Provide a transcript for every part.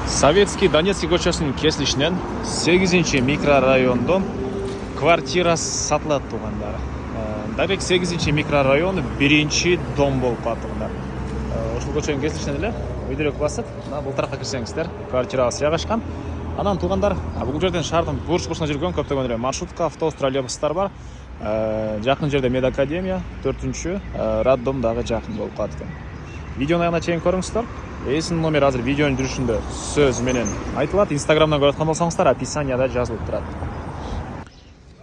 Советский Донецкий көшесінің кесілішінен 8-ші микрорайондон квартира сатылады туғандар. Дарек 8-ші микрорайон 1-ші дом болып атығындар. Ошыл көшенің кесілішінен еле өйдірек басып, бұл тараққа кірсеңіздер, квартира сыяға ашқан. Анан туғандар, бұл жерден шардың бұрыш-бұрышына жүрген көптеген маршрутка, автобус, троллейбустар бар. Жақын жерде медакадемия, 4-ші роддомдағы жақын болып атқан. Видеоны аяғына чейін көріңіздер. Есін номер азыр видеоның жүрішінде сөз менен айтылады. Инстаграмнан көріп болсаңыздар, описанияда жазылып тұрады.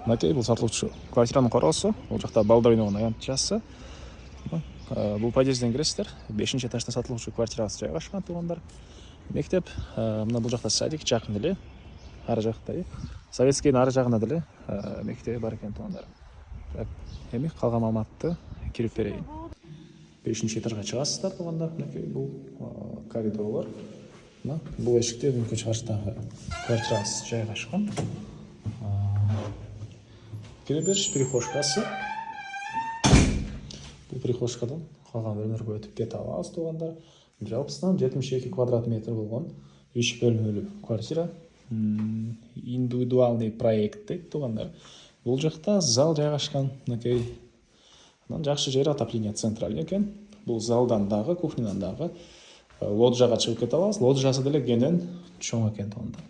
Мынакей бұл сатылушы квартираның қорғасы, ол жақта балдар ойнаған аянтчасы. Бұл подъезден кіресіздер. 5-ші этажда сатылушы квартирасы жайғашқан туғандар. Мектеп, мына бұл жақта садик жақын деле, ары жақта. Советскийдің ары жағында деле мектебі бар екен туғандар. Эми қалған маалыматты кирип берейин. 5-ші этажға шығасыздар туғандар. Бұл коридорлар. Бұл эшикте мүмкін шығарыштағы квартирасы жайғашқан. Кіреберіш прихожкасы. Бұл прихожкадан қалған бөлмелерге өтіп кете аласыз туғандар. Жалпысынан 72 квадрат метр болған 3 бөлмелі квартира. Индивидуальный проект дейді туғандар. Бұл жақта зал жайғашқан. Жақсы жері отопление центральный екен. Бұл залдан дағы, кухнядан дағы лоджияға шығып кете аласыз. Лоджиясы деле кенен чоң екен туғандар.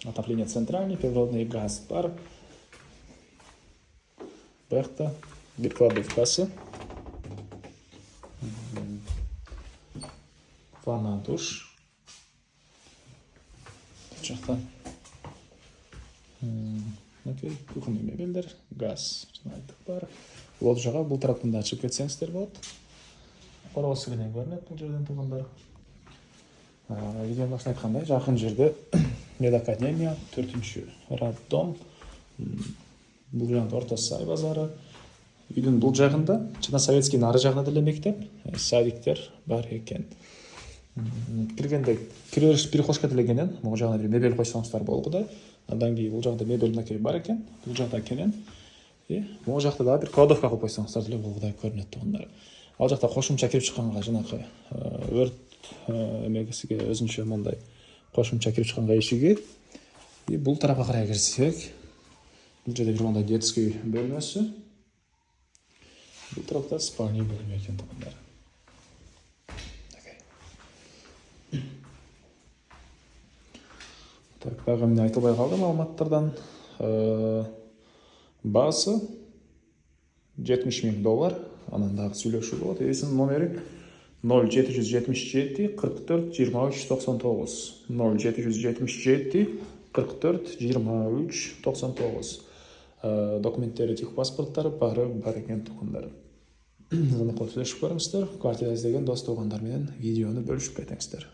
Отопление центральный, природный газ бар. Бұл жақта бір кладовкасы. Ванна, душ. Бұл жақта кухонный мебельдер, газ бар. Лоджияға бұл тараптан да ашып кетсеңіздер болады. Қорғасы кенен көрінеді бұл жерден туғандар. Видеоның башында айтқандай, жақын жерде медакадемия, 4-ші роддом. Бұл жағында орта сай базары. Үйдің бұл жағында, жана Советскийдің ары жағында деле мектеп, садиктер бар екен. Кіргенде кіреріш перехожка делегенен, бұл жағына бір мебель қойсаңыздар болғыда. Андан кейін бұл жақта мебель бар екен, бұл жақта кенен. Бұл жақта да бір кладовка қойып қойсаңыздар деле болғыда көрінеді туғандар. Ал жақта қосымша кіріп шыққанға жаңағы өрт емегісіге өзінше мындай қосымша кіріп шыққанға ешіге. Бұл тарапқа қарай кірсек, бұл жерде бір мындай детский бөлмесі. Бұл тарапта спальный бөлме екен туғандар. Тағы мен айтылбай қалды маалыматтардан. Бағасы $70,000. Анандағы сөйлеуші болады. Есінің номері 0777 44 23 99. 0777 44 23 99. Документтері техпаспорттары бар екен туғандар. Заны қосылышып көріңіздер. Квартира іздеген дос туғандармен видеоны бөлішіп кетіңіздер.